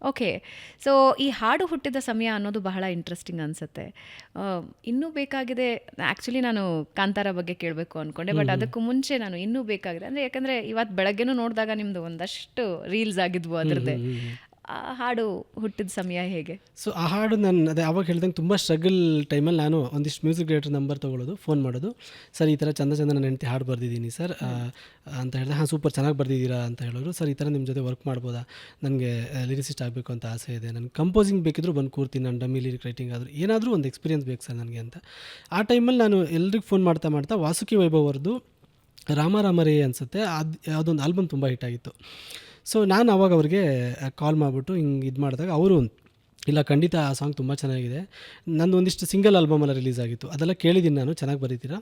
Okay. So ಈ ಹಾಡು ಹುಟ್ಟಿದ ಸಮಯ ಅನ್ನೋದು ಬಹಳ ಇಂಟ್ರೆಸ್ಟಿಂಗ್ ಅನ್ಸುತ್ತೆ. ಇನ್ನೂ ಬೇಕಾಗಿದೆ. ಆ್ಯಕ್ಚುಲಿ ನಾನು ಕಾಂತಾರ ಬಗ್ಗೆ ಕೇಳಬೇಕು ಅಂದ್ಕೊಂಡೆ, ಬಟ್ ಅದಕ್ಕೂ ಮುಂಚೆ ನಾನು ಇನ್ನೂ ಬೇಕಾಗಿದೆ ಅಂದರೆ, ಯಾಕಂದರೆ ಇವತ್ತು ಬೆಳಗ್ಗೆನೂ ನೋಡಿದಾಗ ನಿಮ್ಮದು ಒಂದಷ್ಟು ರೀಲ್ಸ್ ಆಗಿದ್ವು ಅದರದ್ದೇ. ಆ ಹಾಡು ಹುಟ್ಟಿದ ಸಮಯ ಹೇಗೆ? ಸೊ ಆ ಹಾಡು ನಾನು ಅದೇ ಆವಾಗ ಹೇಳ್ದಂಗೆ ತುಂಬ ಸ್ಟ್ರಗಲ್ ಟೈಮಲ್ಲಿ ನಾನು ಒಂದಿಷ್ಟು ಮ್ಯೂಸಿಕ್ ಡೈರೆಕ್ಟರ್ ನಂಬರ್ ತೊಗೊಳ್ಳೋದು, ಫೋನ್ ಮಾಡೋದು, ಸರ್ ಈ ಥರ ಚಂದ ನನ್ನ ಹೆಂಡತಿ ಹಾಡು ಬರೆದಿದ್ದೀನಿ ಸರ್ ಅಂತ ಹೇಳಿದೆ. ಹಾಂ ಸೂಪರ್ ಚೆನ್ನಾಗಿ ಬರೆದಿದ್ದೀರಾ ಅಂತ ಹೇಳೋರು. ಸರ್ ಈ ಥರ ನಿಮ್ಮ ಜೊತೆ ವರ್ಕ್ ಮಾಡ್ಬೋದಾ, ನನಗೆ ಲಿರಿಸಿಸ್ಟ್ ಆಗಬೇಕು ಅಂತ ಆಸೆ ಇದೆ, ನನಗೆ ಕಂಪೋಸಿಂಗ್ ಬೇಕಿದ್ರು ಬಂದು ಕೂರ್ತೀನಿ, ನಾನು ಡಮ್ಮಿ ಲಿರಿಕ್ ರೈಟಿಂಗ್ ಆದರೂ ಏನಾದರೂ ಒಂದು ಎಕ್ಸ್ಪೀರಿಯನ್ಸ್ ಬೇಕು ಸರ್ ನನಗೆ ಅಂತ. ಆ ಟೈಮಲ್ಲಿ ನಾನು ಎಲ್ರಿಗೂ ಫೋನ್ ಮಾಡ್ತಾ ವಾಸುಕಿ ವೈಭವ್ ಅವ್ರದ್ದು ರಾಮ ರಾಮರೇ ಅನಿಸುತ್ತೆ, ಅದೊಂದು ಆಲ್ಬಮ್ ತುಂಬ ಹಿಟ್ಟಾಗಿತ್ತು. ಸೊ ನಾನು ಅವಾಗ ಅವ್ರಿಗೆ ಕಾಲ್ ಮಾಡಿಬಿಟ್ಟು ಹಿಂಗೆ ಇದು ಮಾಡಿದಾಗ ಅವರು ಇಲ್ಲ ಖಂಡಿತ ಆ ಸಾಂಗ್ ತುಂಬ ಚೆನ್ನಾಗಿದೆ, ನಂದು ಒಂದಿಷ್ಟು ಸಿಂಗಲ್ ಆಲ್ಬಮೆಲ್ಲ ರಿಲೀಸ್ ಆಗಿತ್ತು, ಅದೆಲ್ಲ ಕೇಳಿದ್ದೀನಿ ನಾನು, ಚೆನ್ನಾಗಿ ಬರೀತೀರಾ,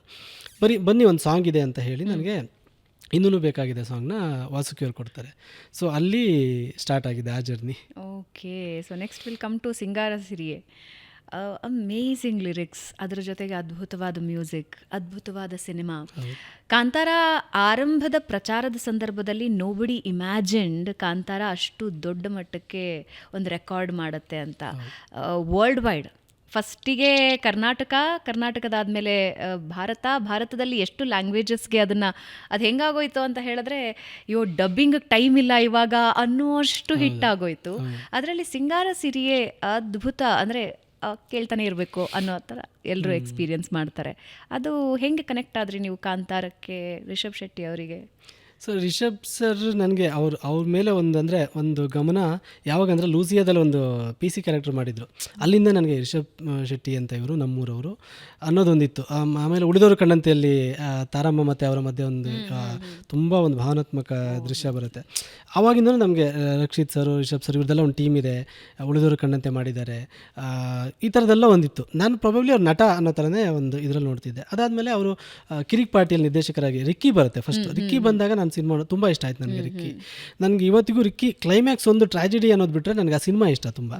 ಬನ್ನಿ ಒಂದು ಸಾಂಗ್ ಇದೆ ಅಂತ ಹೇಳಿ ನನಗೆ ಇನ್ನೂ ಬೇಕಾಗಿದೆ ಸಾಂಗ್ನ ವಾಸುಕಿಯವ್ರು ಕೊಡ್ತಾರೆ. ಸೊ ಅಲ್ಲಿ ಸ್ಟಾರ್ಟ್ ಆಗಿದೆ ಆ journey. Okay. So next will come to ಸಿಂಗಾರ ಸಿರಿಯೇ. ಅಮೇಝಿಂಗ್ ಲಿರಿಕ್ಸ್, ಅದರ ಜೊತೆಗೆ ಅದ್ಭುತವಾದ ಮ್ಯೂಸಿಕ್, ಅದ್ಭುತವಾದ ಸಿನಿಮಾ. ಕಾಂತಾರ ಆರಂಭದ ಪ್ರಚಾರದ ಸಂದರ್ಭದಲ್ಲಿ ನೋಬಡಿ ಇಮ್ಯಾಜಿನ್ಡ್ ಕಾಂತಾರ ಅಷ್ಟು ದೊಡ್ಡ ಮಟ್ಟಕ್ಕೆ ಒಂದು ರೆಕಾರ್ಡ್ ಮಾಡುತ್ತೆ ಅಂತ. ವರ್ಲ್ಡ್ ವೈಡ್ ಫಸ್ಟಿಗೆ ಕರ್ನಾಟಕದಾದಮೇಲೆ ಭಾರತದಲ್ಲಿ ಎಷ್ಟು ಲ್ಯಾಂಗ್ವೇಜಸ್ಗೆ ಅದು ಹೆಂಗಾಗೋಯ್ತು ಅಂತ ಹೇಳಿದ್ರೆ, ಡಬ್ಬಿಂಗ್ ಟೈಮ್ ಇಲ್ಲ ಇವಾಗ ಅನ್ನೋಷ್ಟು ಹಿಟ್ ಆಗೋಯ್ತು. ಅದರಲ್ಲಿ ಸಿಂಗಾರ ಸಿರಿಯೇ ಅದ್ಭುತ, ಅಂದರೆ ಕೇಳ್ತಾನೆ ಇರಬೇಕು ಅನ್ನೋ ಥರ ಎಲ್ಲರೂ ಎಕ್ಸ್ಪೀರಿಯನ್ಸ್ ಮಾಡ್ತಾರೆ. ಅದು ಹೆಂಗೆ ಕನೆಕ್ಟ್ ಆದ್ರಿ ನೀವು ಕಾಂತಾರಕ್ಕೆ, ರಿಷಬ್ ಶೆಟ್ಟಿ ಅವರಿಗೆ? ಸೊ ರಿಷಬ್ ಸರ್ ನನಗೆ ಅವ್ರ ಮೇಲೆ ಒಂದು ಗಮನ ಯಾವಾಗಂದರೆ ಲೂಸಿಯಾದಲ್ಲಿ ಒಂದು ಪಿ ಸಿ ಕ್ಯಾರೆಕ್ಟರ್ ಮಾಡಿದರು, ಅಲ್ಲಿಂದ ನನಗೆ ರಿಷಬ್ ಶೆಟ್ಟಿ ಅಂತ ಇವರು ನಮ್ಮೂರವರು ಅನ್ನೋದೊಂದಿತ್ತು. ಆಮೇಲೆ ಉಳಿದವರು ಕಣ್ಣಂತೆಯಲ್ಲಿ ತಾರಮ್ಮ ಮತ್ತು ಅವರ ಮಧ್ಯೆ ಒಂದು ತುಂಬ ಒಂದು ಭಾವನಾತ್ಮಕ ದೃಶ್ಯ ಬರುತ್ತೆ. ಆವಾಗಿಂದಲೂ ನಮಗೆ ರಕ್ಷಿತ್ ಸರ್, ರಿಷಬ್ ಸರ್ ಇವ್ರದ್ದೆಲ್ಲ ಒಂದು ಟೀಮ್ ಇದೆ, ಉಳಿದವರು ಕಣ್ಣಂತೆ ಮಾಡಿದ್ದಾರೆ, ಈ ಥರದ್ದೆಲ್ಲ ಒಂದಿತ್ತು. ನಾನು ಪ್ರಾಬಬ್ಲಿ ಅವ್ರು ನಟ ಅನ್ನೋ ಥರನೇ ಒಂದು ಇದರಲ್ಲಿ ನೋಡ್ತಿದ್ದೆ. ಅದಾದಮೇಲೆ ಅವರು ಕಿರಿಕ್ ಪಾರ್ಟಿಯಲ್ಲಿ ನಿರ್ದೇಶಕರಾಗಿ ರಿಕ್ಕಿ ಬರುತ್ತೆ ಫಸ್ಟ್. ರಿಕ್ಕಿ ಬಂದಾಗ ನಾನು ಸಿನಿಮಾ ತುಂಬ ಇಷ್ಟ ಆಯ್ತು ನನಗೆ ರಿಕ್ಕಿ. ನನಗೆ ಇವತ್ತಿಗೂ ರಿಕ್ಕಿ ಕ್ಲೈಮ್ಯಾಕ್ಸ್ ಒಂದು ಟ್ರಾಜಿಡಿ ಅನ್ನೋದು ಬಿಟ್ಟರೆ ನನಗೆ ಆ ಸಿನಿಮಾ ಇಷ್ಟ ತುಂಬ.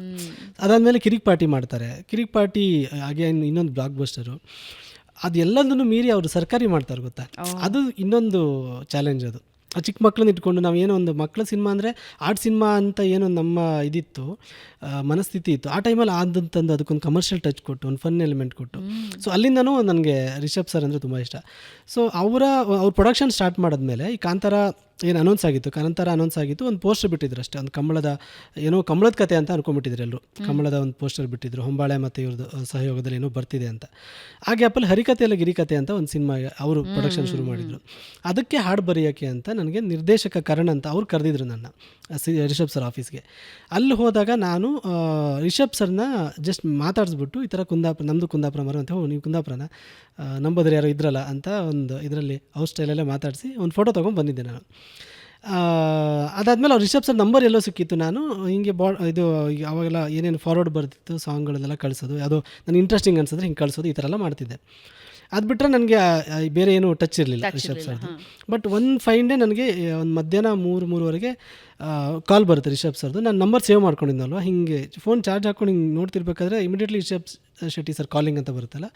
ಅದಾದಮೇಲೆ ಕಿರಿಕ್ ಪಾರ್ಟಿ ಮಾಡ್ತಾರೆ. ಕಿರಿಕ್ ಪಾರ್ಟಿ ಹಾಗೆ ಇನ್ನೊಂದು ಬ್ಲಾಕ್ ಬಸ್ಟರು, ಅದೆಲ್ಲದನ್ನು ಮೀರಿ ಅವರು ಸರ್ಕಾರಿ ಮಾಡ್ತಾರೆ ಗೊತ್ತಾ, ಅದು ಇನ್ನೊಂದು ಚಾಲೆಂಜ್. ಅದು ಚಿಕ್ಕ ಮಕ್ಕಳನ್ನ ಇಟ್ಕೊಂಡು ನಾವು ಏನೋ ಒಂದು ಮಕ್ಕಳ ಸಿನಿಮಾ ಅಂದರೆ ಆರ್ಟ್ ಸಿನಿಮಾ ಅಂತ ಏನೋ ನಮ್ಮ ಇದಿತ್ತು, ಮನಸ್ಥಿತಿ ಇತ್ತು ಆ ಟೈಮಲ್ಲಿ. ಆದಂತಂದು ಅದಕ್ಕೊಂದು ಕಮರ್ಷಿಯಲ್ ಟಚ್ ಕೊಟ್ಟು, ಒಂದು ಫನ್ ಎಲಿಮೆಂಟ್ ಕೊಟ್ಟು, ಸೊ ಅಲ್ಲಿಂದನೂ ನನಗೆ ರಿಷಬ್ ಸರ್ ಅಂದರೆ ತುಂಬ ಇಷ್ಟ. ಸೊ ಅವ್ರ ಪ್ರೊಡಕ್ಷನ್ ಸ್ಟಾರ್ಟ್ ಮಾಡಿದ್ಮೇಲೆ ಈ ಕಾಂತಾರ ಏನು ಅನೌನ್ಸ್ ಆಗಿತ್ತು, ಕಾಂತಾರ ಅನೌನ್ಸ್ ಆಗಿತ್ತು, ಒಂದು ಪೋಸ್ಟರ್ ಬಿಟ್ಟಿದ್ರು ಅಷ್ಟೇ, ಒಂದು ಕಮಲದ ಕತೆ ಅಂತ ಅನ್ಕೊಂಡ್ಬಿಟ್ಟಿದ್ರು ಎಲ್ಲರೂ. ಕಮಲದ ಒಂದು ಪೋಸ್ಟರ್ ಬಿಟ್ಟಿದ್ರು, ಹೊಂಬಾಳೆ ಮತ್ತು ಇವ್ರದ್ದು ಸಹಯೋಗದಲ್ಲಿ ಏನೋ ಬರ್ತಿದೆ ಅಂತ. ಆ ಗ್ಯಾಪಲ್ಲಿ ಹರಿಕತೆ ಅಲ್ಲ ಗಿರಿಕತೆ ಅಂತ ಒಂದು ಸಿನಿಮಾ ಅವರು ಪ್ರೊಡಕ್ಷನ್ ಶುರು ಮಾಡಿದರು. ಅದಕ್ಕೆ ಹಾಡು ಬರೆಯೋಕ್ಕೆ ಅಂತ ನನಗೆ ನಿರ್ದೇಶಕ ಕರಣ್ ಅಂತ ಅವ್ರು ಕರೆದಿದ್ರು ನನ್ನ ರಿಷಬ್ ಸರ್ ಆಫೀಸ್ಗೆ. ಅಲ್ಲಿ ಹೋದಾಗ ನಾನು ರಿಷಬ್ ಸರ್ನ ಜಸ್ಟ್ ಮಾತಾಡಿಸ್ಬಿಟ್ಟು, ಈ ಥರ ನಮ್ಮದು ಕುಂದಾಪುರ ಮರ ಅಂತ, ನೀವು ಕುಂದಾಪುರನ ನಂಬೋದ್ರೆ ಯಾರೋ ಇದ್ರಲ್ಲ ಅಂತ ಒಂದು ಇದರಲ್ಲಿ ಅವ್ರ ಸ್ಟೈಲಲ್ಲೇ ಮಾತಾಡಿಸಿ ಒಂದು ಫೋಟೋ ತೊಗೊಂಡು ಬಂದಿದ್ದೆ ನಾನು. ಅದಾದಮೇಲೆ ಅವ್ರು ರಿಷಬ್ ಸರ್ ನಂಬರ್ ಎಲ್ಲೋ ಸಿಕ್ಕಿತ್ತು. ನಾನು ಹಿಂಗೆ ಇದು ಅವಾಗೆಲ್ಲ ಏನೇನು ಫಾರ್ವರ್ಡ್ ಬರ್ತಿತ್ತು ಸಾಂಗ್ಗಳನ್ನೆಲ್ಲ ಕಳಿಸೋದು, ಯಾವುದೋ ನನಗೆ ಇಂಟ್ರೆಸ್ಟಿಂಗ್ ಅನ್ಸಿದ್ರೆ ಹಿಂಗೆ ಕಳಿಸೋದು, ಈ ಥರ ಎಲ್ಲ ಮಾಡ್ತಿದ್ದೆ. ಅದು ಬಿಟ್ಟರೆ ನನಗೆ ಬೇರೆ ಏನೂ ಟಚ್ ಇರಲಿಲ್ಲ ರಿಷಬ್ ಸರ್ದು. ಬಟ್ ಒಂದು ಫೈನ್ ಡೇ ನನಗೆ ಒಂದು ಮಧ್ಯಾಹ್ನ 3-3:30 ಕಾಲ್ ಬರುತ್ತೆ ರಿಷಬ್ ಸರ್ದು. ನಾನು ನಂಬರ್ ಸೇವ್ ಮಾಡ್ಕೊಂಡಿದ್ನಲ್ವ, ಹಿಂಗೆ ಫೋನ್ ಚಾರ್ಜ್ ಹಾಕ್ಕೊಂಡು ಹಿಂಗೆ ನೋಡ್ತಿರ್ಬೇಕಾದ್ರೆ immediately Rishab Shetty sir calling ಅಂತ ಬರುತ್ತಲ್ಲ.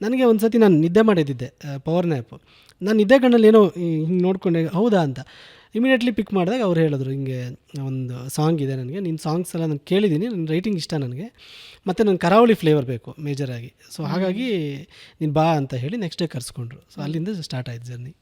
ನನಗೆ ಒಂದು ಸತಿ ನಾನು ನಿದ್ದೆ ಮಾಡಿದ್ದೆ, ಪವರ್ ನ್ಯಾಪು. ನಾನು ನಿದ್ದೆ ಕಣ್ಣಲ್ಲಿ ಏನೋ ಹಿಂಗೆ ನೋಡ್ಕೊಂಡೆ, ಹೌದಾ ಅಂತ ಇಮಿಡಿಯೇಟ್ಲಿ ಪಿಕ್ ಮಾಡಿದಾಗ ಅವ್ರು ಹೇಳಿದ್ರು, ಹಿಂಗೆ ಒಂದು ಸಾಂಗ್ ಇದೆ ನನಗೆ, ನಿನ್ನ ಸಾಂಗ್ಸ್ ಎಲ್ಲ ನಾನು ಕೇಳಿದ್ದೀನಿ, ನನ್ನ ರೈಟಿಂಗ್ ಇಷ್ಟ ನನಗೆ, ಮತ್ತು ನನ್ನ ಕರಾವಳಿ ಫ್ಲೇವರ್ ಬೇಕು ಮೇಜರಾಗಿ, ಸೊ ಹಾಗಾಗಿ ನೀನು ಬಾ ಅಂತ ಹೇಳಿ ನೆಕ್ಸ್ಟ್ ಡೇ ಕರೆಸ್ಕೊಂಡ್ರು. ಸೊ ಅಲ್ಲಿಂದ ಸ್ಟಾರ್ಟ್ ಆಯ್ತು ಜರ್ನಿ.